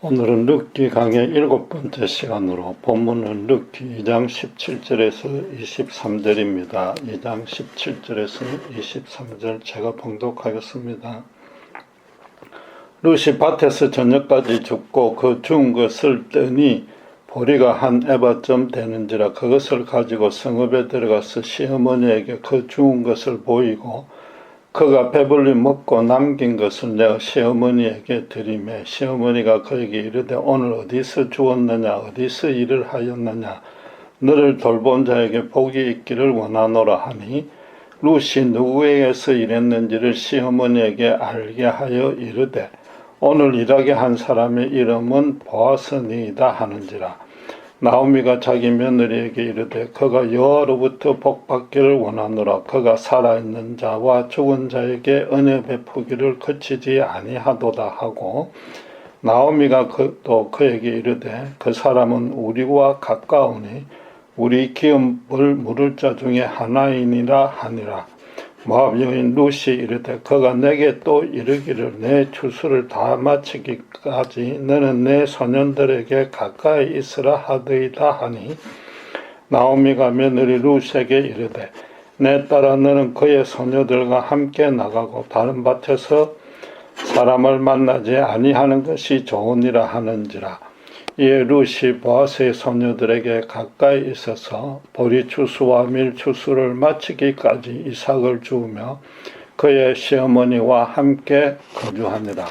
오늘은 룻기 강의 7번째 시간으로 본문은 룻기 2장 17절에서 23절입니다. 2장 17절에서 23절 제가 봉독하겠습니다. 룻이 밭에서 저녁까지 죽고 그 죽은 것을 뜨니 보리가 한 에바쯤 되는지라 그것을 가지고 성읍에 들어가서 시어머니에게 그 죽은 것을 보이고 그가 배불리 먹고 남긴 것을 내가 시어머니에게 드리매 시어머니가 그에게 이르되 오늘 어디서 주었느냐 어디서 일을 하였느냐 너를 돌본 자에게 복이 있기를 원하노라 하니 룻이 누구에게서 일했는지를 시어머니에게 알게 하여 이르되 오늘 일하게 한 사람의 이름은 보아스니이다 하는지라. 나오미가 자기 며느리에게 이르되 그가 여호와로부터 복받기를 원하노라. 그가 살아있는 자와 죽은 자에게 은혜 베푸기를 그치지 아니하도다 하고 나오미가 또 그에게 이르되 그 사람은 우리와 가까우니 우리 기업을 물을 자 중에 하나이니라 하니라. 모압 여인 룻이 이르되 그가 내게 또 이르기를 내 추수를 다 마치기까지 너는 내 소년들에게 가까이 있으라 하더이다 하니 나오미가 며느리 룻에게 이르되 내 딸아 너는 그의 소녀들과 함께 나가고 다른 밭에서 사람을 만나지 아니하는 것이 좋으니라 하는지라. 이에 룻이 보아스의 소녀들에게 가까이 있어서 보리 추수와 밀 추수를 마치기까지 이삭을 주우며 그의 시어머니와 함께 거주하니라.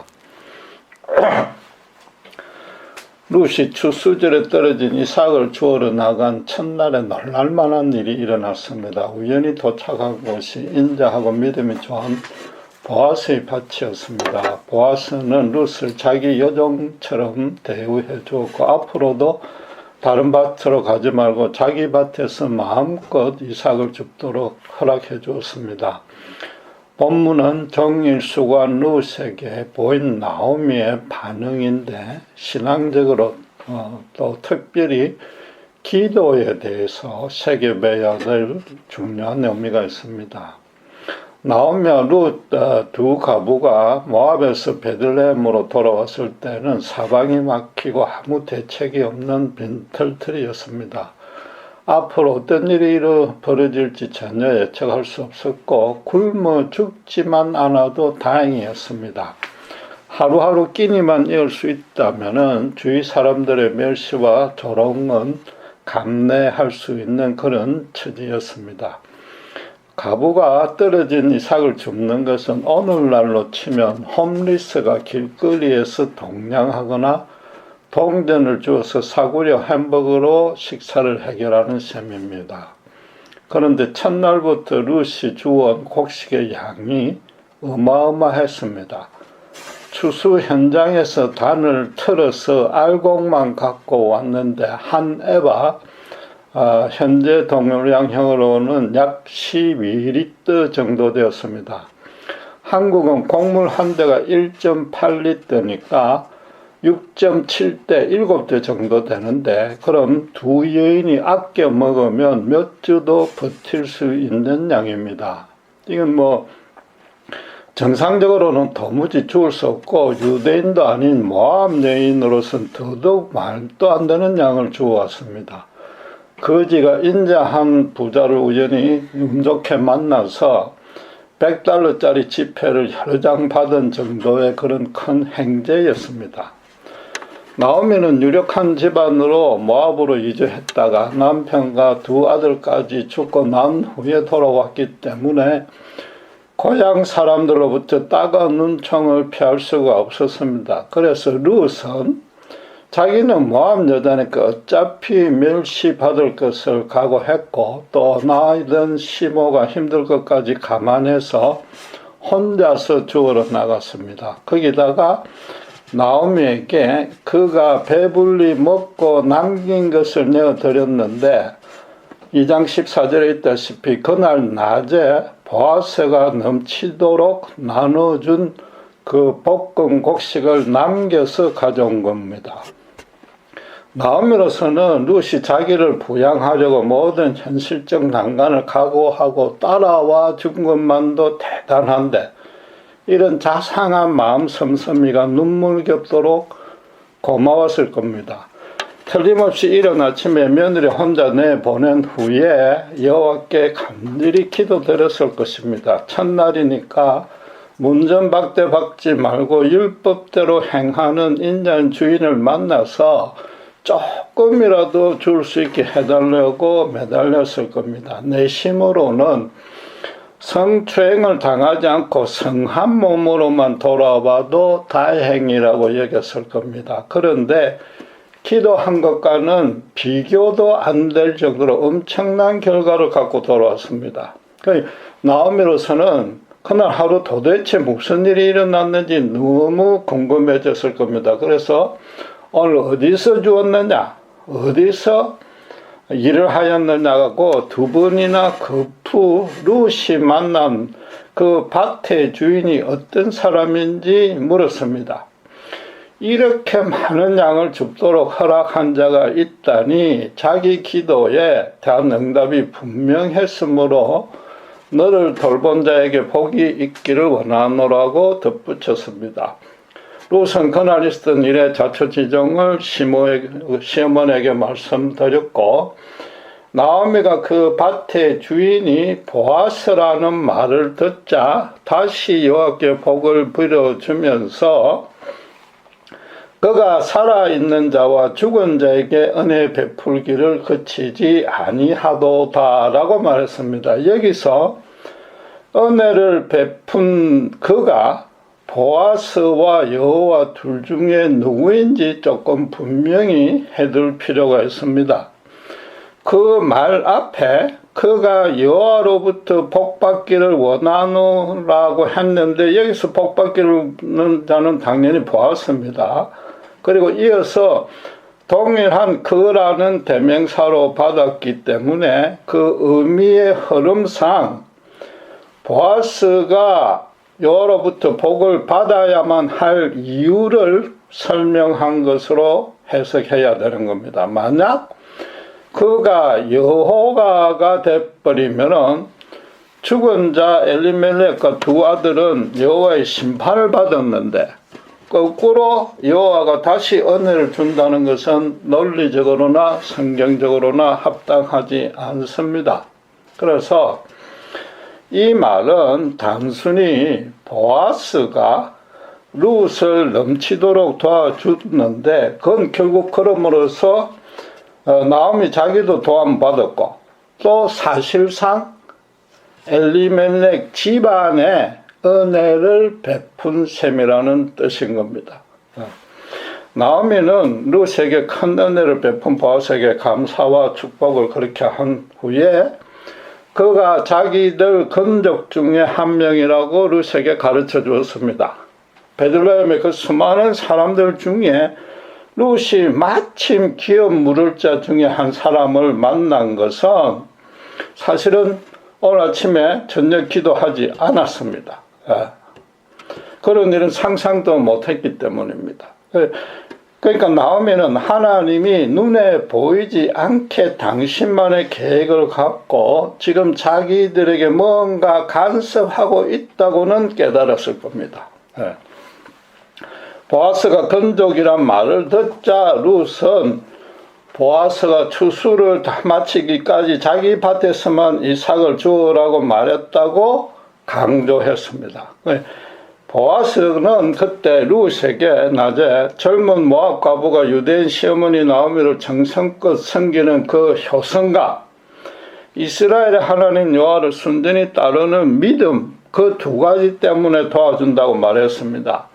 룻이 추수절에 떨어진 이삭을 주우러 나간 첫날에 놀랄만한 일이 일어났습니다. 우연히 도착한 곳이 인자하고 믿음이 좋은 보아스의 밭이었습니다. 보아스는 룻을 자기 여종처럼 대우해 주었고 앞으로도 다른 밭으로 가지 말고 자기 밭에서 마음껏 이삭을 줍도록 허락해 주었습니다. 본문은 정일수가 룻에게 보인 나오미의 반응인데 신앙적으로 또 특별히 기도에 대해서 새겨봐야 될 중요한 의미가 있습니다. 나오미와 룻 두 가부가 모압에서 베들레헴으로 돌아왔을 때는 사방이 막히고 아무 대책이 없는 빈털터리였습니다. 앞으로 어떤 일이 벌어질지 전혀 예측할 수 없었고 굶어 죽지만 않아도 다행이었습니다. 하루하루 끼니만 이을 수 있다면 주위 사람들의 멸시와 조롱은 감내할 수 있는 그런 처지였습니다. 가부가 떨어진 이삭을 줍는 것은 오늘날로 치면 홈리스가 길거리에서 동냥하거나 동전을 주어서 사구려 햄버거로 식사를 해결하는 셈입니다. 그런데 첫날부터 룻이 주온 곡식의 양이 어마어마했습니다. 추수 현장에서 단을 틀어서 알곡만 갖고 왔는데 한 에바 현재 동량형으로는 약 12리터 정도 되었습니다. 한국은 곡물 한 대가 1.8리터니까 6.7대 7대 정도 되는데 그럼 두 여인이 아껴 먹으면 몇 주도 버틸 수 있는 양입니다. 이건 정상적으로는 도무지 죽을 수 없고 유대인도 아닌 모압 여인으로서는 더더욱 말도 안 되는 양을 주어왔습니다. 거지가 인자한 부자를 우연히 운 좋게 만나서 $100짜리 지폐를 여러 장 받은 정도의 그런 큰 행제였습니다. 나오미는 유력한 집안으로 모압으로 이주했다가 남편과 두 아들까지 죽고 난 후에 돌아왔기 때문에 고향 사람들로부터 따가운 눈총을 피할 수가 없었습니다. 그래서 룻은 자기는 모압 여자니까 어차피 멸시받을 것을 각오했고 또 나이든 시모가 힘들 것까지 감안해서 혼자서 주우러 나갔습니다. 거기다가 나오미에게 그가 배불리 먹고 남긴 것을 내어드렸는데 2장 14절에 있다시피 그날 낮에 보아스가 넘치도록 나눠준 그 볶은 곡식을 남겨서 가져온 겁니다. 나오미로서는 룻이 자기를 부양하려고 모든 현실적 난관을 각오하고 따라와 준 것만도 대단한데 이런 자상한 마음 섬섬이가 눈물겹도록 고마웠을 겁니다. 틀림없이 이른 아침에 며느리 혼자 내보낸 후에 여호와께 간절히 기도드렸을 것입니다. 첫날이니까 문전박대 박지 말고 율법대로 행하는 인자한 주인을 만나서 조금이라도 줄 수 있게 해달라고 매달렸을 겁니다. 내심으로는 성추행을 당하지 않고 성한 몸으로만 돌아와도 다행이라고 여겼을 겁니다. 그런데 기도한 것과는 비교도 안 될 정도로 엄청난 결과를 갖고 돌아왔습니다. 나오미로서는 그날 하루 도대체 무슨 일이 일어났는지 너무 궁금해졌을 겁니다. 그래서 오늘 어디서 주었느냐, 어디서 일을 하였느냐고 두 번이나 거푸 룻이 만난 그 밭의 주인이 어떤 사람인지 물었습니다. 이렇게 많은 양을 줍도록 허락한 자가 있다니 자기 기도에 대한 응답이 분명했으므로 너를 돌본 자에게 복이 있기를 원하노라고 덧붙였습니다. 룻은 그날 있었던 일의 자초지종을 시어머니에게 말씀드렸고 나오미가 그 밭의 주인이 보아스라는 말을 듣자 다시 여호와께 복을 빌어주면서 그가 살아있는 자와 죽은 자에게 은혜 베풀기를 그치지 아니하도다라고 말했습니다. 여기서 은혜를 베푼 그가 보아스와 여호와 둘 중에 누구인지 조금 분명히 해둘 필요가 있습니다. 그 말 앞에 그가 여호와로부터 복받기를 원하노라고 했는데 여기서 복받기는 자는 당연히 보아스입니다. 그리고 이어서 동일한 그라는 대명사로 받았기 때문에 그 의미의 흐름상 보아스가 여호와로부터 복을 받아야만 할 이유를 설명한 것으로 해석해야 되는 겁니다. 만약 그가 여호가가 돼버리면은 죽은 자 엘리멜렉과 두 아들은 여호와의 심판을 받았는데 거꾸로 여호와가 다시 은혜를 준다는 것은 논리적으로나 성경적으로나 합당하지 않습니다. 그래서 이 말은 단순히 보아스가 룻을 넘치도록 도와주는데 그건 결국 그럼으로써 나오미 자기도 도움받았고 또 사실상 엘리멜렉 집안에 은혜를 베푼 셈이라는 뜻인 겁니다. 나오미는 룻에게 큰 은혜를 베푼 보아스에게 감사와 축복을 그렇게 한 후에 그가 자기들 건족 중에 한 명이라고 룻에게 가르쳐 주었습니다. 베들레헴의 그 수많은 사람들 중에 룻이 마침 기업 물을 자 중에 한 사람을 만난 것은 사실은 오늘 아침에 저녁 기도하지 않았습니다. 그런 일은 상상도 못했기 때문입니다. 그러니까 나오미는 하나님이 눈에 보이지 않게 당신만의 계획을 갖고 지금 자기들에게 뭔가 간섭하고 있다고는 깨달았을 겁니다. 보아스가 건족이란 말을 듣자 룻은 보아스가 추수를 다 마치기까지 자기 밭에서만 이삭을 주우라고 말했다고 강조했습니다. 보아스는 그때 룻에게 낮에 젊은 모압 과부가 유대인 시어머니 나오미를 정성껏 섬기는 그 효성과 이스라엘의 하나님 여호와를 순전히 따르는 믿음 그 두 가지 때문에 도와준다고 말했습니다.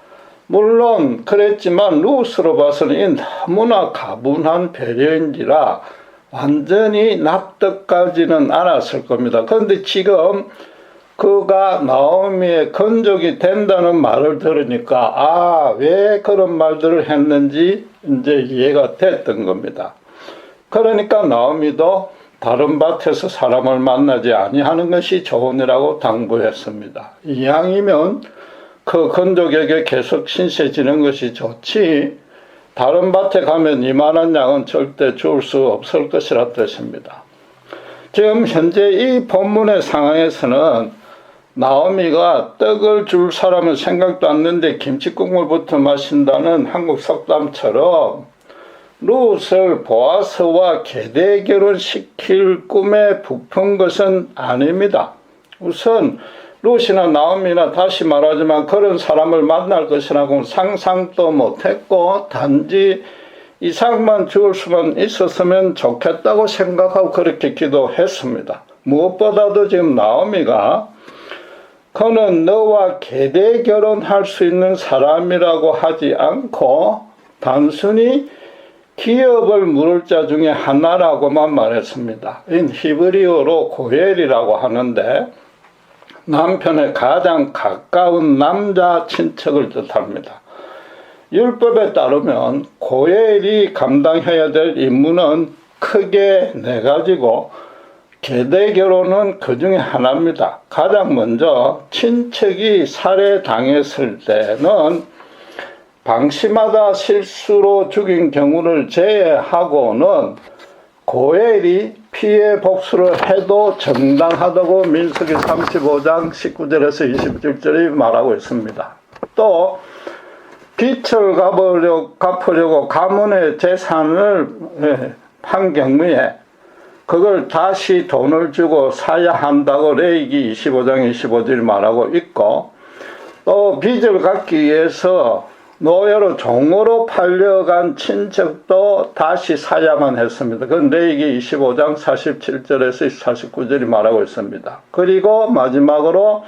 물론 그랬지만 룻으로 봐서는 너무나 가분한 배려인지라 완전히 납득하지는 않았을 겁니다. 그런데 지금 그가 나오미의 건족이 된다는 말을 들으니까 왜 그런 말들을 했는지 이제 이해가 됐던 겁니다. 그러니까 나오미도 다른 밭에서 사람을 만나지 아니하는 것이 좋으니라고 당부했습니다. 이왕이면 그 건족에게 계속 신세지는 것이 좋지 다른 밭에 가면 이만한 양은 절대 줄 수 없을 것이라 뜻입니다. 지금 현재 이 본문의 상황에서는 나오미가 떡을 줄 사람은 생각도 않는데 김치국물부터 마신다는 한국 속담처럼 룻을 보아스와 계대 결혼시킬 꿈에 부푼 것은 아닙니다. 우선 룻이나 나오미나 다시 말하지만 그런 사람을 만날 것이라고 상상도 못했고 단지 이삭만 죽을 수만 있었으면 좋겠다고 생각하고 그렇게 기도했습니다. 무엇보다도 지금 나오미가 그는 너와 계대 결혼할 수 있는 사람이라고 하지 않고 단순히 기업을 물을 자 중에 하나라고만 말했습니다. 히브리어로 고엘이라고 하는데 남편의 가장 가까운 남자 친척을 뜻합니다. 율법에 따르면 고엘이 감당해야 될 임무는 크게 4가지고 계대 결혼은 그 중에 하나입니다. 가장 먼저 친척이 살해당했을 때는 방심하다 실수로 죽인 경우를 제외하고는 고엘이 피해 복수를 해도 정당하다고 민수기 35장 19절에서 27절이 말하고 있습니다. 또 빚을 갚으려고 가문의 재산을 한 경우에 그걸 다시 돈을 주고 사야 한다고 레위기 25장 25절이 말하고 있고, 또 빚을 갚기 위해서 노예로 종으로 팔려간 친척도 다시 사야만 했습니다. 그건 레위기 25장 47절에서 49절이 말하고 있습니다. 그리고 마지막으로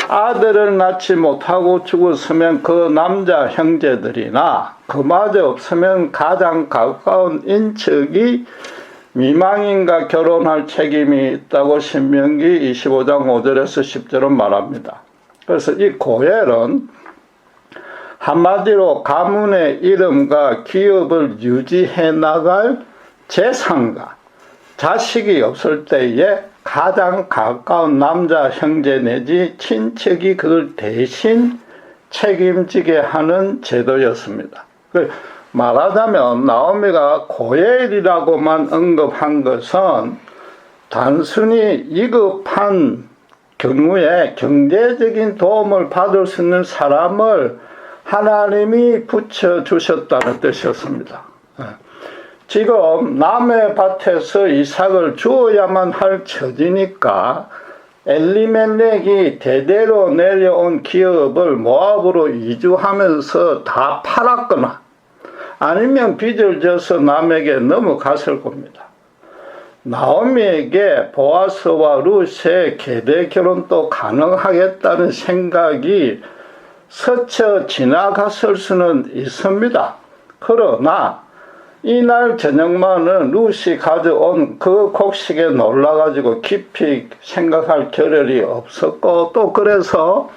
아들을 낳지 못하고 죽었으면 그 남자 형제들이나 그마저 없으면 가장 가까운 인척이 미망인과 결혼할 책임이 있다고 신명기 25장 5절에서 10절은 말합니다. 그래서 이 고엘은 한마디로 가문의 이름과 기업을 유지해 나갈 재산과 자식이 없을 때에 가장 가까운 남자 형제 내지 친척이 그걸 대신 책임지게 하는 제도였습니다. 말하자면 나오미가 고엘이라고만 언급한 것은 단순히 위급한 경우에 경제적인 도움을 받을 수 있는 사람을 하나님이 붙여주셨다는 뜻이었습니다. 지금 남의 밭에서 이삭을 주어야만 할 처지니까 엘리멜렉이 대대로 내려온 기업을 모압으로 이주하면서 다 팔았거나 아니면 빚을 져서 남에게 넘어갔을 겁니다. 나오미에게 보아스와 룻의 계대 결혼도 가능하겠다는 생각이 스쳐 지나갔을 수는 있습니다. 그러나 이날 저녁만은 룻이 가져온 그 곡식에 놀라가지고 깊이 생각할 겨를이 없었고, 또 그래서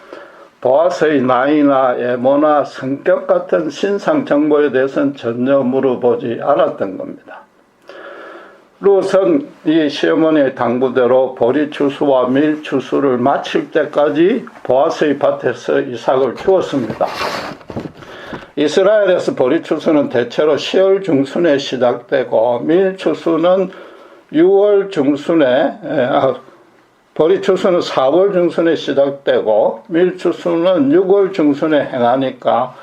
보아스의 나이나 외모나 성격 같은 신상 정보에 대해서는 전혀 물어보지 않았던 겁니다. 룻은 이 시어머니의 당부대로 보리 추수와 밀 추수를 마칠 때까지 보아스의 밭에서 이삭을 주었습니다. 이스라엘에서 보리 추수는 대체로 10월 중순에 시작되고 밀 추수는 6월 중순에 보리 추수는 4월 중순에 시작되고 밀 추수는 6월 중순에 행하니까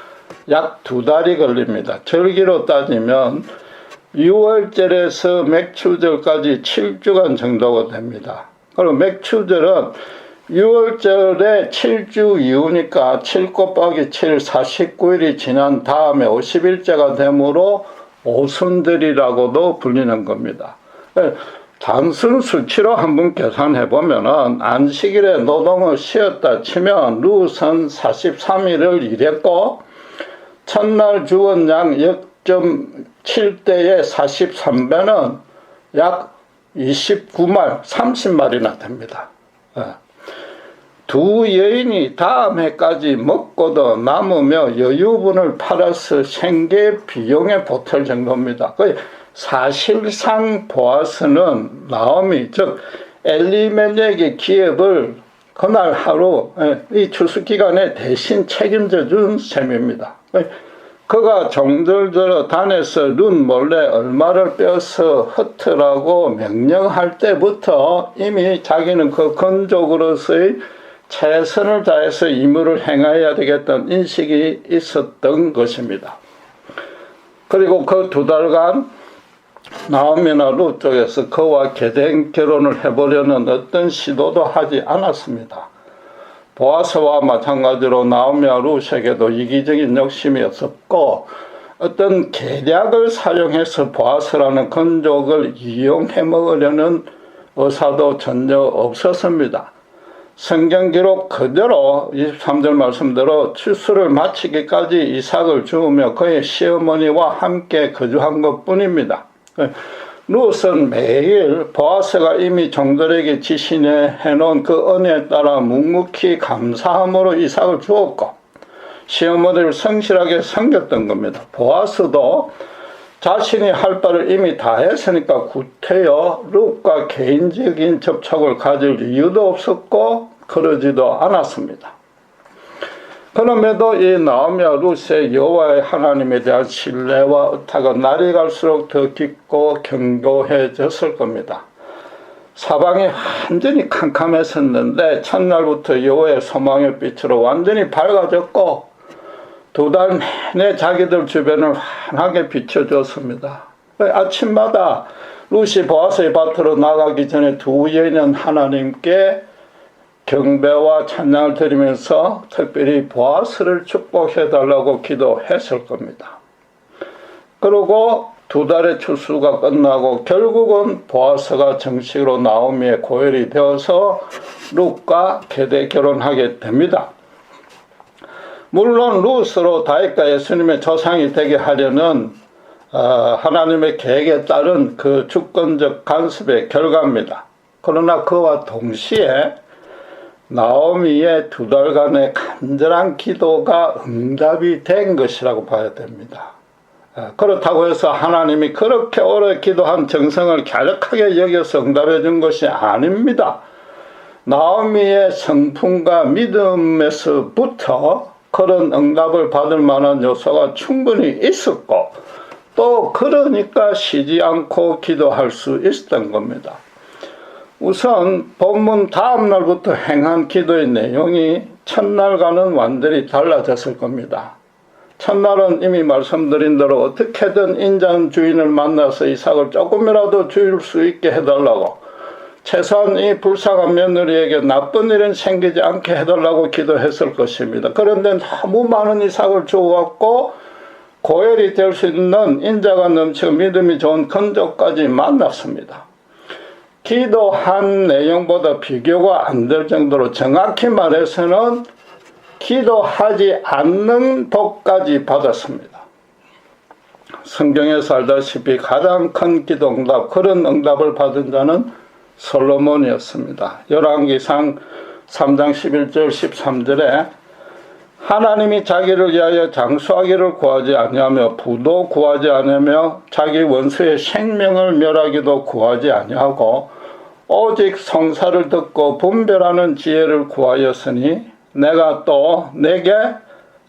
약 2달이 걸립니다. 절기로 따지면 6월절에서 맥추절까지 7주간 정도가 됩니다. 그리고 맥추절은 6월절에 7주 이후니까 7 곱하기 7, 49일이 지난 다음에 50일째가 되므로 오순절이라고도 불리는 겁니다. 단순 수치로 한번 계산해 보면은 안식일에 노동을 쉬었다 치면 룻은 43일을 일했고 첫날 죽은 양 0.7대의 43배는 약 29말, 30마리나 됩니다. 두 여인이 다음 해까지 먹고도 남으며 여유분을 팔아서 생계 비용에 보탤 정도입니다. 사실상 보아스는 나오미, 즉 엘리멜렉의 기업을 그날 하루 이 추수 기간에 대신 책임져 준 셈입니다. 그가 종들들어 단에서 룻 몰래 얼마를 빼서 흩으라고 명령할 때부터 이미 자기는 그 건족으로서의 최선을 다해서 임무를 행해야 되겠다는 인식이 있었던 것입니다. 그리고 그 2달간 나오미나 룻 쪽에서 그와 계된 결혼을 해보려는 어떤 시도도 하지 않았습니다. 보아스와 마찬가지로 나오미와 룻에게도 이기적인 욕심이 없었고 어떤 계략을 사용해서 보아스라는 건족을 이용해 먹으려는 의사도 전혀 없었습니다. 성경 기록 그대로 23절 말씀대로 추수를 마치기까지 이삭을 주우며 그의 시어머니와 함께 거주한 것뿐입니다. 룻은 매일 보아스가 이미 종들에게 지시해 놓은 그 은혜에 따라 묵묵히 감사함으로 이삭을 주었고 시어머니를 성실하게 섬겼던 겁니다. 보아스도 자신이 할 바를 이미 다 했으니까 구태여 룻과 개인적인 접촉을 가질 이유도 없었고 그러지도 않았습니다. 그럼에도 이 나오미와 룻의 여호와의 하나님에 대한 신뢰와 의탁은 날이 갈수록 더 깊고 견고해졌을 겁니다. 사방이 완전히 캄캄했었는데 첫날부터 여호와의 소망의 빛으로 완전히 밝아졌고 2달 내내 자기들 주변을 환하게 비춰줬습니다. 아침마다 룻이 보아스의 밭으로 나가기 전에 2 여인은 하나님께 경배와 찬양을 드리면서 특별히 보아스를 축복해달라고 기도했을 겁니다. 그리고 2달의 추수가 끝나고 결국은 보아스가 정식으로 나오미의 고혈이 되어서 룻과 계대 결혼하게 됩니다. 물론 룻으로 다윗과 예수님의 조상이 되게 하려는 하나님의 계획에 따른 그 주권적 간섭의 결과입니다. 그러나 그와 동시에 나오미의 2달간의 간절한 기도가 응답이 된 것이라고 봐야 됩니다. 그렇다고 해서 하나님이 그렇게 오래 기도한 정성을 갸륵하게 여겨서 응답해 준 것이 아닙니다. 나오미의 성품과 믿음에서부터 그런 응답을 받을 만한 요소가 충분히 있었고 또 그러니까 쉬지 않고 기도할 수 있었던 겁니다. 우선 본문 다음 날부터 행한 기도의 내용이 첫날과는 완전히 달라졌을 겁니다. 첫날은 이미 말씀드린 대로 어떻게든 인자한 주인을 만나서 이삭을 조금이라도 줄 수 있게 해달라고 최소한 이 불쌍한 며느리에게 나쁜 일은 생기지 않게 해달라고 기도했을 것입니다. 그런데 너무 많은 이삭을 주었고 고혈이 될 수 있는 인자가 넘치고 믿음이 좋은 건족까지 만났습니다. 기도한 내용보다 비교가 안 될 정도로 정확히 말해서는 기도하지 않는 복까지 받았습니다. 성경에서 알다시피 가장 큰 기도 응답, 그런 응답을 받은 자는 솔로몬이었습니다. 열왕기상 3장 11절 13절에 하나님이 자기를 위하여 장수하기를 구하지 아니하며 부도 구하지 아니하며 자기 원수의 생명을 멸하기도 구하지 아니하고 오직 성사를 듣고 분별하는 지혜를 구하였으니 내가 또 내게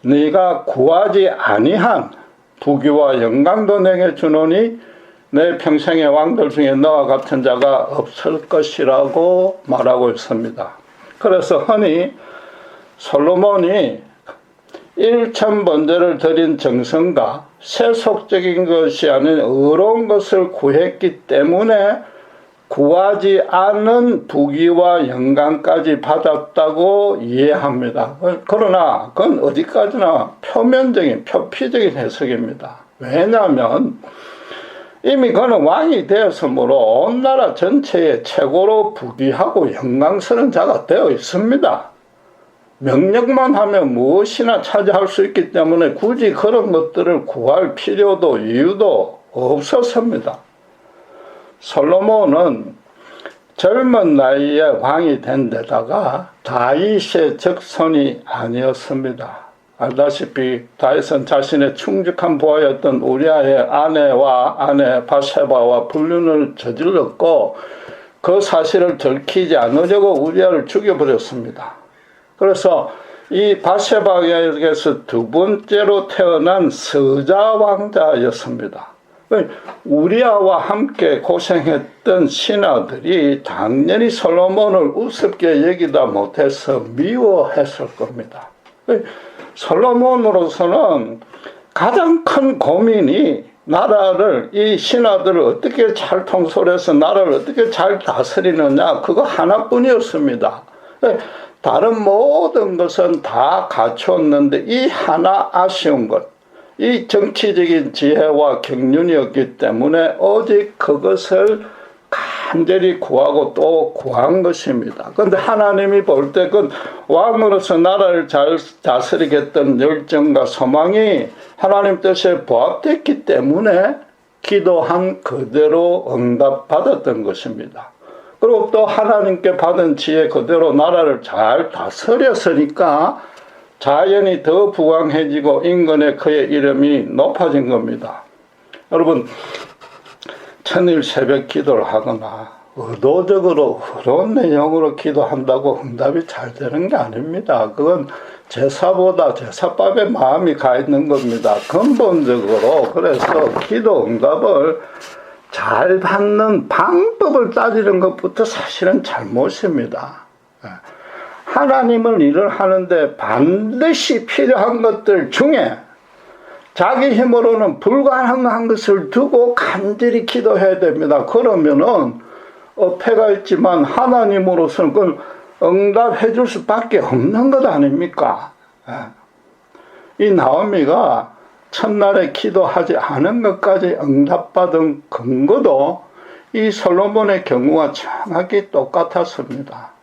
네가 구하지 아니한 부귀와 영광도 내게 주노니 내 평생의 왕들 중에 너와 같은 자가 없을 것이라고 말하고 있습니다. 그래서 흔히 솔로몬이 1,000번제를 드린 정성과 세속적인 것이 아닌 의로운 것을 구했기 때문에 구하지 않은 부귀와 영광까지 받았다고 이해합니다. 그러나 그건 어디까지나 표면적인, 표피적인 해석입니다. 왜냐하면 이미 그는 왕이 되었으므로 온 나라 전체에 최고로 부귀하고 영광스러운 자가 되어 있습니다. 명령만 하면 무엇이나 차지할 수 있기 때문에 굳이 그런 것들을 구할 필요도 이유도 없었습니다. 솔로몬은 젊은 나이에 왕이 된 데다가 다윗의 적손이 아니었습니다. 알다시피 다윗은 자신의 충직한 부하였던 우리아의 아내와 아내 바세바와 불륜을 저질렀고 그 사실을 들키지 않으려고 우리아를 죽여버렸습니다. 그래서 이 바세바에게서 2번째로 태어난 서자 왕자였습니다. 우리아와 함께 고생했던 신하들이 당연히 솔로몬을 우습게 여기다 못해서 미워했을 겁니다. 솔로몬으로서는 가장 큰 고민이 나라를, 이 신하들을 어떻게 잘 통솔해서 나라를 어떻게 잘 다스리느냐, 그거 하나뿐이었습니다. 다른 모든 것은 다 갖췄는데 이 하나 아쉬운 것, 이 정치적인 지혜와 경륜이었기 때문에 오직 그것을 간절히 구하고 또 구한 것입니다. 그런데 하나님이 볼 때 그 왕으로서 나라를 잘 다스리겠다는 열정과 소망이 하나님 뜻에 부합됐기 때문에 기도한 그대로 응답받았던 것입니다. 그리고 또 하나님께 받은 지혜 그대로 나라를 잘 다스렸으니까 자연이 더 부강해지고 인근에 그의 이름이 높아진 겁니다. 여러분, 천일 새벽 기도를 하거나 의도적으로 흐려운 내용으로 기도한다고 응답이 잘 되는 게 아닙니다. 그건 제사보다 제사밥에 마음이 가 있는 겁니다. 근본적으로. 그래서 기도 응답을 잘 받는 방법을 따지는 것부터 사실은 잘못입니다. 하나님은 일을 하는데 반드시 필요한 것들 중에 자기 힘으로는 불가능한 것을 두고 간절히 기도해야 됩니다. 그러면은 어폐가 있지만 하나님으로서는 그걸 응답해 줄 수밖에 없는 것 아닙니까? 이 나오미가 첫날에 기도하지 않은 것까지 응답받은 근거도 이 솔로몬의 경우와 정확히 똑같았습니다.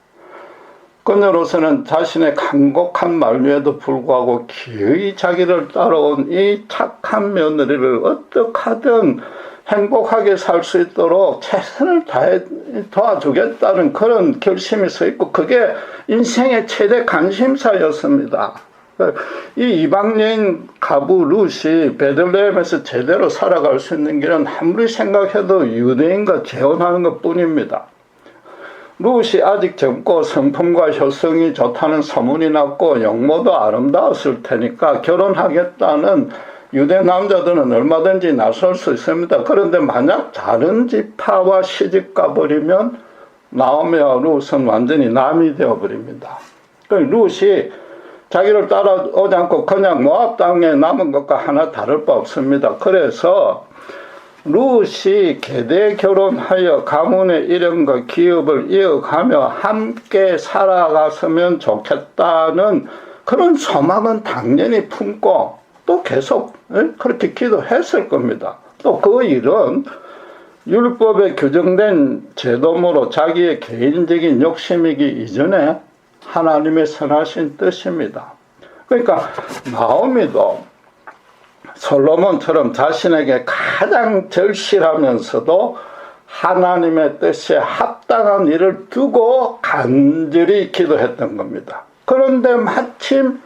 그녀로서는 자신의 간곡한 말미에도 불구하고 기어이 자기를 따라온 이 착한 며느리를 어떻게 하든 행복하게 살 수 있도록 최선을 다해 도와주겠다는 그런 결심이 서 있고, 그게 인생의 최대 관심사였습니다. 이 이방여인 가부 룻이 베들레헴에서 제대로 살아갈 수 있는 길은 아무리 생각해도 유대인과 재혼하는 것 뿐입니다. 룻이 아직 젊고 성품과 효성이 좋다는 소문이 났고 영모도 아름다웠을 테니까 결혼하겠다는 유대 남자들은 얼마든지 나설 수 있습니다. 그런데 만약 다른 지파와 시집 가버리면 나오미와 룻은 완전히 남이 되어버립니다. 룻이 자기를 따라오지 않고 그냥 모압 땅에 남은 것과 하나 다를 바 없습니다. 그래서 룻이 계대 결혼하여 가문의 이름과 기업을 이어가며 함께 살아갔으면 좋겠다는 그런 소망은 당연히 품고 또 계속 그렇게 기도했을 겁니다. 또 그 일은 율법에 규정된 제도므로 자기의 개인적인 욕심이기 이전에 하나님의 선하신 뜻입니다. 그러니까 나오미도 솔로몬처럼 자신에게 가장 절실하면서도 하나님의 뜻에 합당한 일을 두고 간절히 기도했던 겁니다. 그런데 마침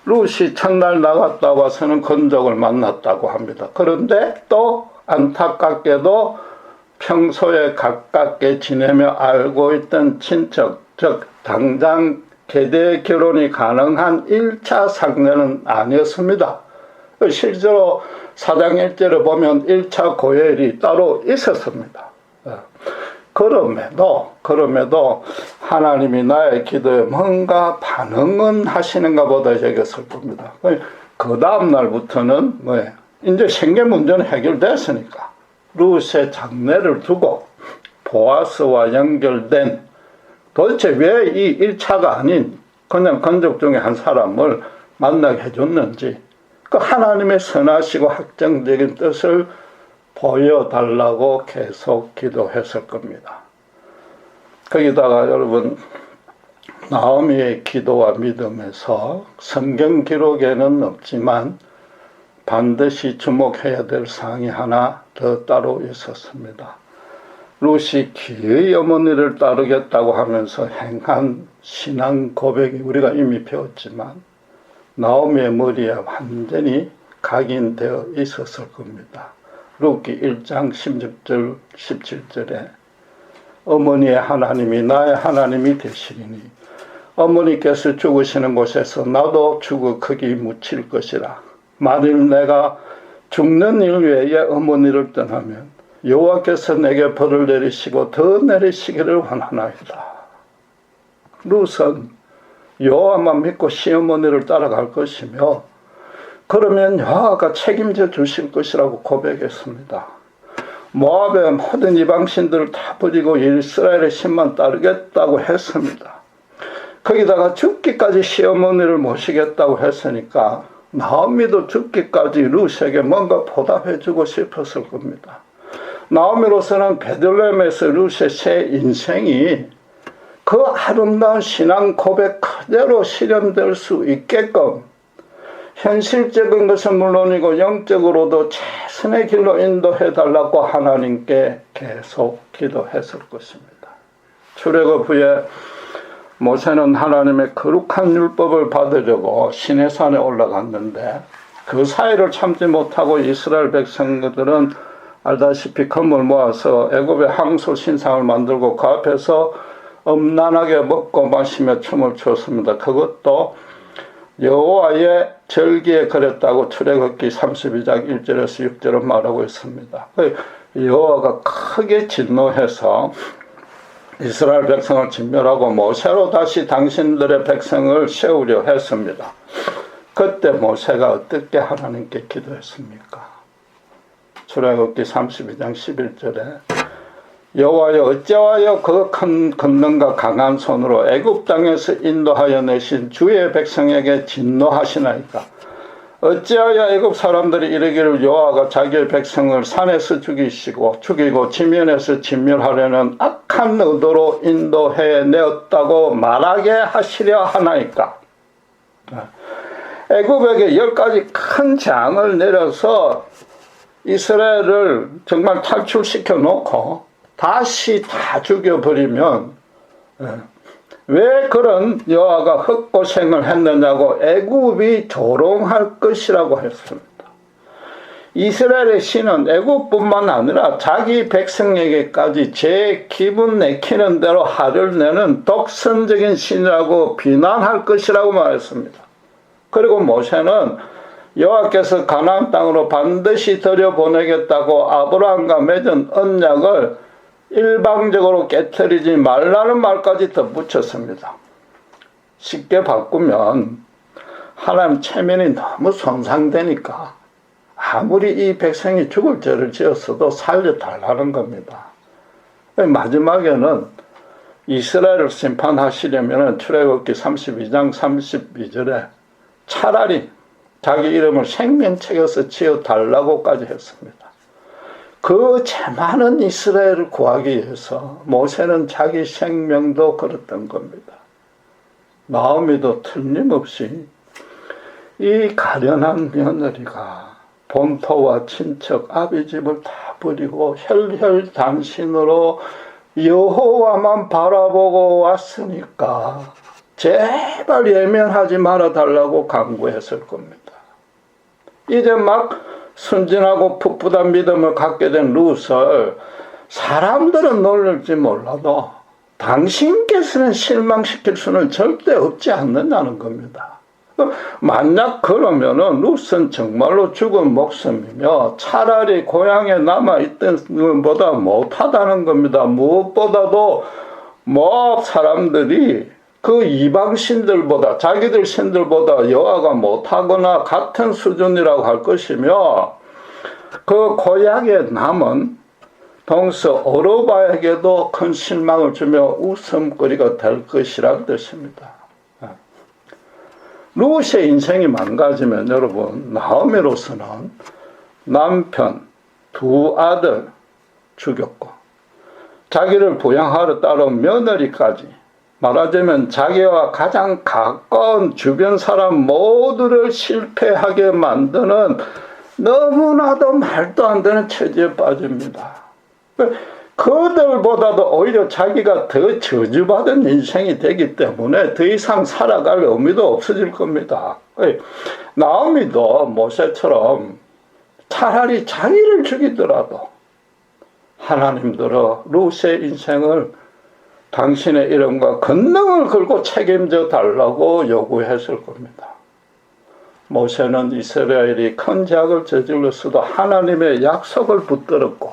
룻이 첫날 나갔다 와서는 건족을 만났다고 합니다. 그런데 또 안타깝게도 평소에 가깝게 지내며 알고 있던 친척, 즉 당장 계대 결혼이 가능한 1차 상대는 아니었습니다. 실제로 사장 1절을 보면 1차 고열이 따로 있었습니다. 그럼에도 하나님이 나의 기도에 뭔가 반응은 하시는가 보다 여겼을 겁니다. 그 다음 날부터는 이제 생계 문제는 해결됐으니까 룻의 장례를 두고 보아스와 연결된, 도대체 왜 이 1차가 아닌 그냥 건족 중에 한 사람을 만나게 해줬는지 그 하나님의 선하시고 확정적인 뜻을 보여달라고 계속 기도했을 겁니다. 거기다가 여러분, 나오미의 기도와 믿음에서 성경 기록에는 없지만 반드시 주목해야 될 사항이 하나 더 따로 있었습니다. 룻이 기의 어머니를 따르겠다고 하면서 행한 신앙 고백이 우리가 이미 배웠지만 나오미의 머리에 완전히 각인되어 있었을 겁니다. 룻기 1장 16절 17절에 어머니의 하나님이 나의 하나님이 되시리니 어머니께서 죽으시는 곳에서 나도 죽어 거기 묻힐 것이라. 만일 내가 죽는 일 외에 어머니를 떠나면 여호와께서 내게 벌을 내리시고 더 내리시기를 원하나이다. 룻은 여호와만 믿고 시어머니를 따라갈 것이며 그러면 여호와가 책임져 주실 것이라고 고백했습니다. 모압의 모든 이방신들을 다 버리고 이스라엘의 신만 따르겠다고 했습니다. 거기다가 죽기까지 시어머니를 모시겠다고 했으니까 나오미도 죽기까지 룻에게 뭔가 보답해주고 싶었을 겁니다. 나오미로서는 베들레헴에서 룻의 새 인생이 그 아름다운 신앙 고백 그대로 실현될 수 있게끔 현실적인 것은 물론이고 영적으로도 최선의 길로 인도해달라고 하나님께 계속 기도했을 것입니다. 출애굽 후에 모세는 하나님의 거룩한 율법을 받으려고 시내산에 올라갔는데 그 사이를 참지 못하고 이스라엘 백성들은 알다시피 금을 모아서 애굽의 항소 신상을 만들고 그 앞에서 음란하게 먹고 마시며 춤을 췄습니다. 그것도 여호와의 절기에 그랬다고 출애굽기 32장 1절에서 6절은 말하고 있습니다. 여호와가 크게 진노해서 이스라엘 백성을 진멸하고 모세로 다시 당신들의 백성을 세우려 했습니다. 그때 모세가 어떻게 하나님께 기도했습니까? 출애굽기 32장 11절에 여호와여 어찌하여 그 큰 권능과 강한 손으로 애굽 땅에서 인도하여 내신 주의 백성에게 진노하시나이까? 어찌하여 애굽 사람들이 이르기를 여호와가 자기의 백성을 산에서 죽이고 지면에서 진멸하려는 악한 의도로 인도해 내었다고 말하게 하시려 하나이까? 애굽에게 10가지 큰 재앙을 내려서 이스라엘을 정말 탈출시켜 놓고 다시 다 죽여버리면 왜 그런 여호와가 흑고생을 했느냐고 애굽이 조롱할 것이라고 했습니다. 이스라엘의 신은 애굽뿐만 아니라 자기 백성에게까지 제 기분 내키는 대로 화를 내는 독선적인 신이라고 비난할 것이라고 말했습니다. 그리고 모세는 여호와께서 가나안 땅으로 반드시 들여보내겠다고 아브라함과 맺은 언약을 일방적으로 깨트리지 말라는 말까지 덧붙였습니다. 쉽게 바꾸면 하나님 체면이 너무 손상되니까 아무리 이 백성이 죽을 죄를 지었어도 살려달라는 겁니다. 마지막에는 이스라엘을 심판하시려면 출애굽기 32장 32절에 차라리 자기 이름을 생명책에서 지어달라고까지 했습니다. 그 많은 이스라엘을 구하기 위해서 모세는 자기 생명도 걸었던 겁니다. 나오미도 틀림없이 이 가련한 며느리가 본토와 친척 아비집을 다 버리고 혈혈단신으로 여호와만 바라보고 왔으니까 제발 예면하지 말아달라고 간구했을 겁니다. 이제 막 순진하고 풋풋한 믿음을 갖게 된 룻을 사람들은 놀랄지 몰라도 당신께서는 실망시킬 수는 절대 없지 않는다는 겁니다. 만약 그러면은 룻은 정말로 죽은 목숨이며 차라리 고향에 남아있던 것보다 못하다는 겁니다. 무엇보다도 모압 사람들이 그 이방신들보다 자기들 신들보다 여호와가 못하거나 같은 수준이라고 할 것이며 그 고향에 남은 동서 어르바에게도 큰 실망을 주며 웃음거리가 될 것이라는 뜻입니다. 룻의 인생이 망가지면 여러분 나오미로서는 남편, 두 아들 죽였고 자기를 부양하러 따라온 며느리까지 말하자면 자기와 가장 가까운 주변 사람 모두를 실패하게 만드는 너무나도 말도 안 되는 처지에 빠집니다. 그들보다도 오히려 자기가 더 저주받은 인생이 되기 때문에 더 이상 살아갈 의미도 없어질 겁니다. 나오미도 모세처럼 차라리 자기를 죽이더라도 하나님들어 룻의 인생을 당신의 이름과 권능을 걸고 책임져 달라고 요구했을 겁니다. 모세는 이스라엘이 큰 죄악을 저질렀어도 하나님의 약속을 붙들었고,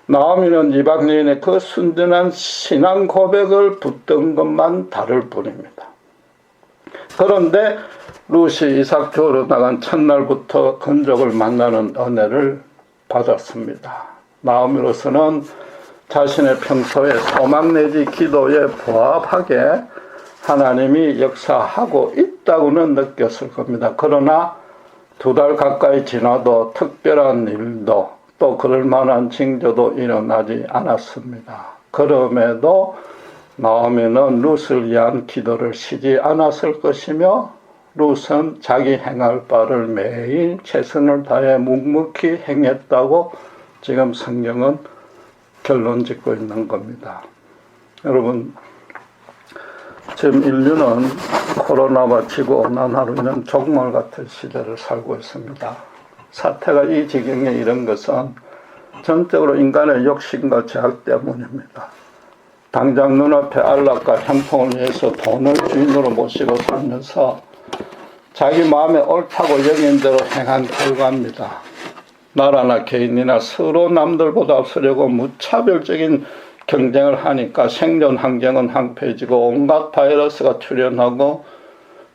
나오미는 이방 여인의 그 순전한 신앙 고백을 붙든 것만 다를 뿐입니다. 그런데 룻이 이삭 주우러 나간 첫날부터 건족을 만나는 은혜를 받았습니다. 나오미로서는 자신의 평소의 소망 내지 기도에 부합하게 하나님이 역사하고 있다고는 느꼈을 겁니다. 그러나 2달 가까이 지나도 특별한 일도 또 그럴 만한 징조도 일어나지 않았습니다. 그럼에도 나오미는 룻을 위한 기도를 쉬지 않았을 것이며, 룻은 자기 행할 바를 매일 최선을 다해 묵묵히 행했다고 지금 성경은 결론 짓고 있는 겁니다. 여러분, 지금 인류는 코로나와 지구온난화로 인한 종말 같은 시대를 살고 있습니다. 사태가 이 지경에 이른 것은 전적으로 인간의 욕심과 죄악 때문입니다. 당장 눈앞에 안락과 형통을 위해서 돈을 주인으로 모시고 살면서 자기 마음에 옳다고 여긴 대로 행한 결과입니다. 나라나 개인이나 서로 남들보다 앞서려고 무차별적인 경쟁을 하니까 생존 환경은 황폐해지고 온갖 바이러스가 출현하고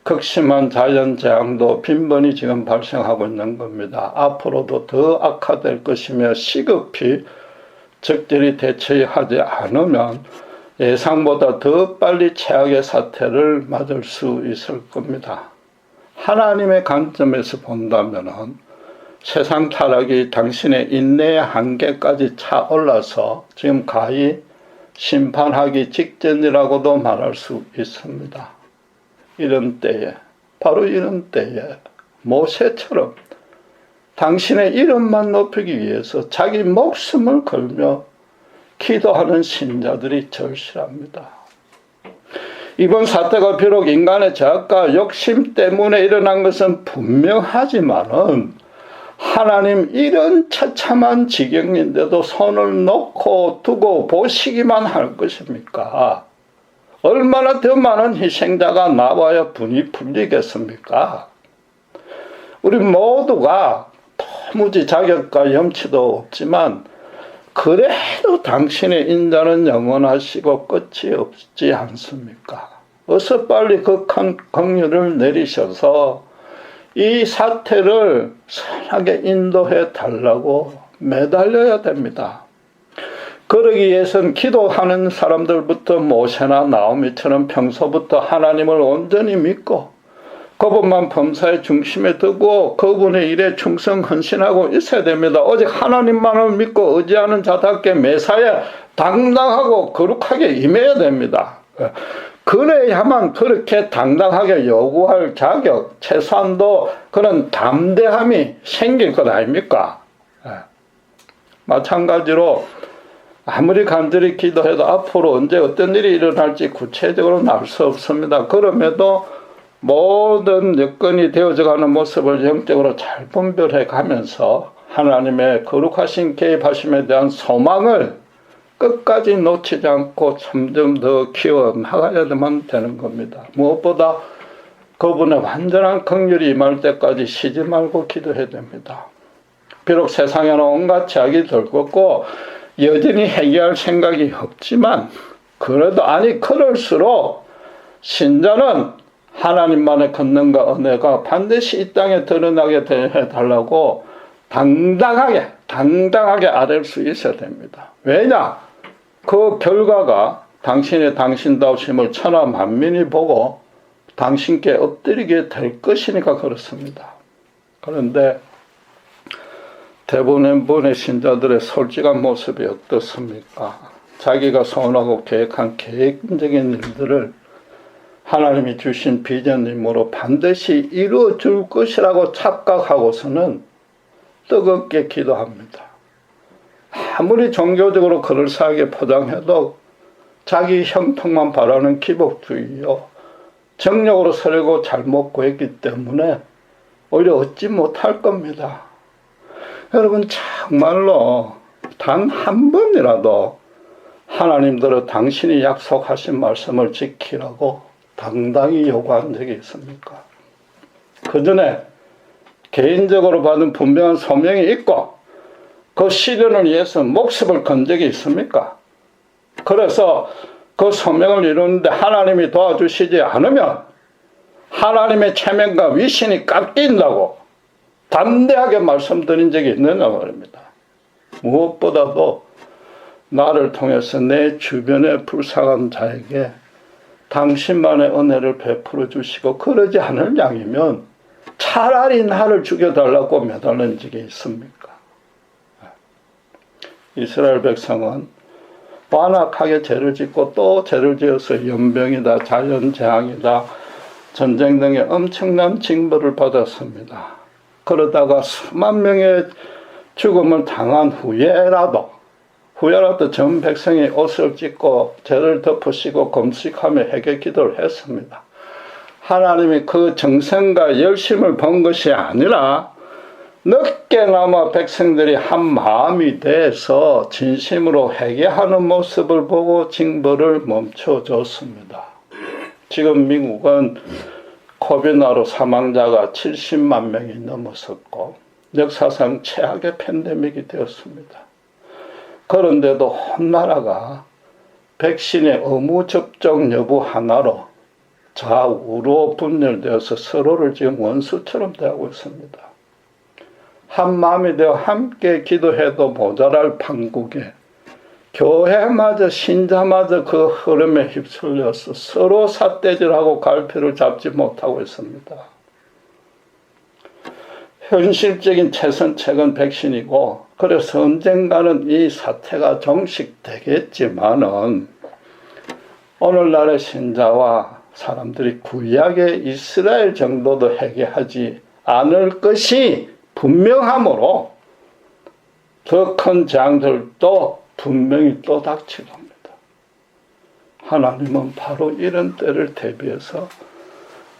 극심한 자연재앙도 빈번히 지금 발생하고 있는 겁니다. 앞으로도 더 악화될 것이며 시급히 적절히 대처하지 않으면 예상보다 더 빨리 최악의 사태를 맞을 수 있을 겁니다. 하나님의 관점에서 본다면은 세상 타락이 당신의 인내의 한계까지 차올라서 지금 가히 심판하기 직전이라고도 말할 수 있습니다. 이런 때에, 바로 이런 때에 모세처럼 당신의 이름만 높이기 위해서 자기 목숨을 걸며 기도하는 신자들이 절실합니다. 이번 사태가 비록 인간의 죄악과 욕심 때문에 일어난 것은 분명하지만은 하나님 이런 처참한 지경인데도 손을 놓고 두고 보시기만 할 것입니까? 얼마나 더 많은 희생자가 나와야 분이 풀리겠습니까? 우리 모두가 도무지 자격과 염치도 없지만 그래도 당신의 인자는 영원하시고 끝이 없지 않습니까? 어서 빨리 그 큰 긍휼을 내리셔서 이 사태를 선하게 인도해 달라고 매달려야 됩니다. 그러기 위해서는 기도하는 사람들부터 모세나 나오미처럼 평소부터 하나님을 온전히 믿고 그분만 범사의 중심에 두고 그분의 일에 충성 헌신하고 있어야 됩니다. 오직 하나님만을 믿고 의지하는 자답게 매사에 당당하고 거룩하게 임해야 됩니다. 그래야만 그렇게 당당하게 요구할 자격, 최소한도 그런 담대함이 생길 것 아닙니까? 마찬가지로 아무리 간절히 기도해도 앞으로 언제 어떤 일이 일어날지 구체적으로는 알 수 없습니다. 그럼에도 모든 여건이 되어져가는 모습을 영적으로 잘 분별해 가면서 하나님의 거룩하신 개입하심에 대한 소망을 끝까지 놓치지 않고 점점 더 키워나가야만 되는 겁니다. 무엇보다 그분의 완전한 긍휼이 임할 때까지 쉬지 말고 기도해야 됩니다. 비록 세상에는 온갖 죄악이 들끓고 여전히 해결할 생각이 없지만 그래도 그럴수록 신자는 하나님만의 권능과 은혜가 반드시 이 땅에 드러나게 해달라고 당당하게 아뢰 수 있어야 됩니다. 왜냐? 그 결과가 당신의 당신다우심을 천하 만민이 보고 당신께 엎드리게 될 것이니까 그렇습니다. 그런데 대부분의 신자들의 솔직한 모습이 어떻습니까? 자기가 소원하고 계획한 계획적인 일들을 하나님이 주신 비전임으로 반드시 이루어 줄 것이라고 착각하고서는 뜨겁게 기도합니다. 아무리 종교적으로 그럴싸하게 포장해도 자기 형통만 바라는 기복주의요. 정력으로 서려고 잘못 구했기 때문에 오히려 얻지 못할 겁니다. 여러분 정말로 단 한 번이라도 하나님들은 당신이 약속하신 말씀을 지키라고 당당히 요구한 적이 있습니까? 그 전에 개인적으로 받은 분명한 소명이 있고 그 실현을 위해서 목숨을 건 적이 있습니까? 그래서 그 소명을 이루는데 하나님이 도와주시지 않으면 하나님의 체면과 위신이 깎인다고 담대하게 말씀드린 적이 있느냐 말입니다. 무엇보다도 나를 통해서 내 주변에 불쌍한 자에게 당신만의 은혜를 베풀어 주시고 그러지 않을 양이면 차라리 나를 죽여달라고 매달린 적이 있습니까? 이스라엘 백성은 완악하게 죄를 짓고 또 죄를 지어서 연병이다, 자연재앙이다, 전쟁 등의 엄청난 징벌을 받았습니다. 그러다가 수만 명의 죽음을 당한 후에라도 전 백성이 옷을 찢고 죄를 덮으시고 금식하며 회개 기도를 했습니다. 하나님이 그 정성과 열심을 본 것이 아니라 늦게나마 백성들이 한 마음이 돼서 진심으로 회개하는 모습을 보고 징벌을 멈춰줬습니다. 지금 미국은 코비드로 사망자가 70만 명이 넘었었고 역사상 최악의 팬데믹이 되었습니다. 그런데도 온 나라가 백신의 의무 접종 여부 하나로 좌우로 분열되어서 서로를 지금 원수처럼 대하고 있습니다. 한 마음이 되어 함께 기도해도 모자랄 판국에 교회마저 신자마저 그 흐름에 휩쓸려서 서로 삿대질하고 갈피를 잡지 못하고 있습니다. 현실적인 최선책은 백신이고 그래서 언젠가는 이 사태가 종식되겠지만은 오늘날의 신자와 사람들이 구약의 이스라엘 정도도 회개하지 않을 것이 분명하므로 더 큰 재앙들도 분명히 또 닥칠 겁니다. 하나님은 바로 이런 때를 대비해서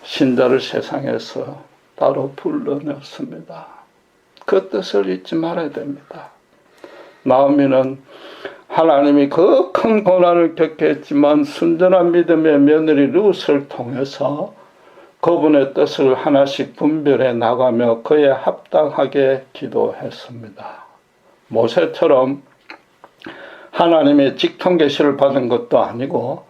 신자를 세상에서 따로 불러냈습니다. 그 뜻을 잊지 말아야 됩니다. 나오미는 하나님이 그 큰 고난을 겪게 했지만 순전한 믿음의 며느리 룻을 통해서 그분의 뜻을 하나씩 분별해 나가며 그에 합당하게 기도했습니다. 모세처럼 하나님의 직통 계시를 받은 것도 아니고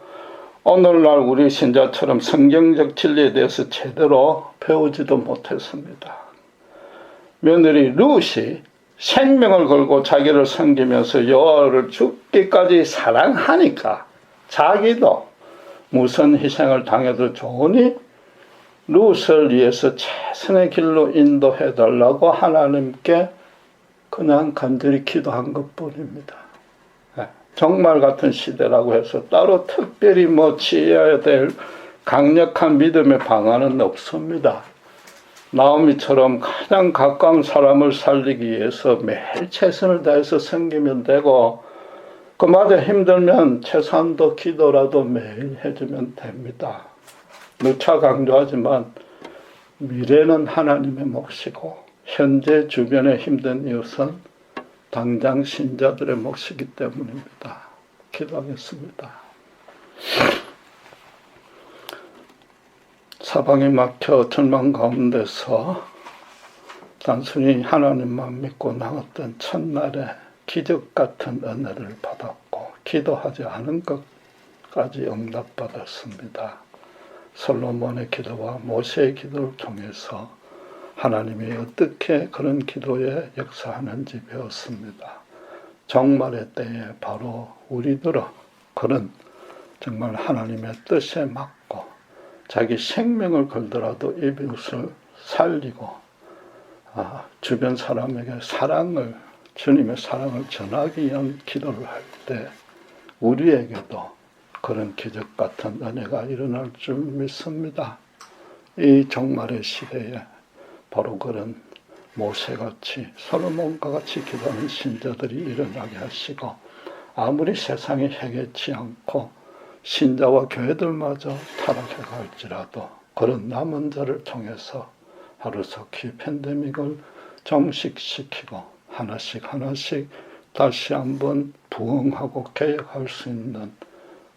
오늘날 우리 신자처럼 성경적 진리에 대해서 제대로 배우지도 못했습니다. 며느리 룻이 생명을 걸고 자기를 섬기면서 여호와를 죽기까지 사랑하니까 자기도 무슨 희생을 당해도 좋으니 룻을 위해서 최선의 길로 인도해달라고 하나님께 그냥 간절히 기도한 것뿐입니다. 정말 같은 시대라고 해서 따로 특별히 취해야 될 강력한 믿음의 방안은 없습니다. 나오미처럼 가장 가까운 사람을 살리기 위해서 매일 최선을 다해서 섬기면 되고 그마저 힘들면 최소한도 기도라도 매일 해주면 됩니다. 누차 강조하지만 미래는 하나님의 몫이고 현재 주변에 힘든 이웃은 당장 신자들의 몫이기 때문입니다. 기도하겠습니다. 사방이 막혀 절망 가운데서 단순히 하나님만 믿고 나왔던 첫날에 기적 같은 은혜를 받았고 기도하지 않은 것까지 응답받았습니다. 솔로몬의 기도와 모세의 기도를 통해서 하나님이 어떻게 그런 기도에 역사하는지 배웠습니다. 종말의 때에 바로 우리들은 그런 정말 하나님의 뜻에 맞고 자기 생명을 걸더라도 이웃을 살리고 주변 사람에게 주님의 사랑을 전하기 위한 기도를 할 때 우리에게도 그런 기적 같은 은혜가 일어날 줄 믿습니다. 이 종말의 시대에 바로 그런 모세같이 솔로몬과 같이 기도하는 신자들이 일어나게 하시고 아무리 세상이 해결치 않고 신자와 교회들마저 타락해 갈지라도 그런 남은 자를 통해서 하루속히 팬데믹을 종식시키고 하나씩 다시 한번 부흥하고 개혁할 수 있는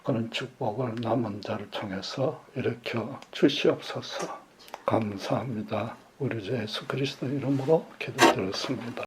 그런 축복을 남은 자를 통해서 일으켜 주시옵소서. 감사합니다. 우리 주 예수 그리스도 이름으로 기도드렸습니다.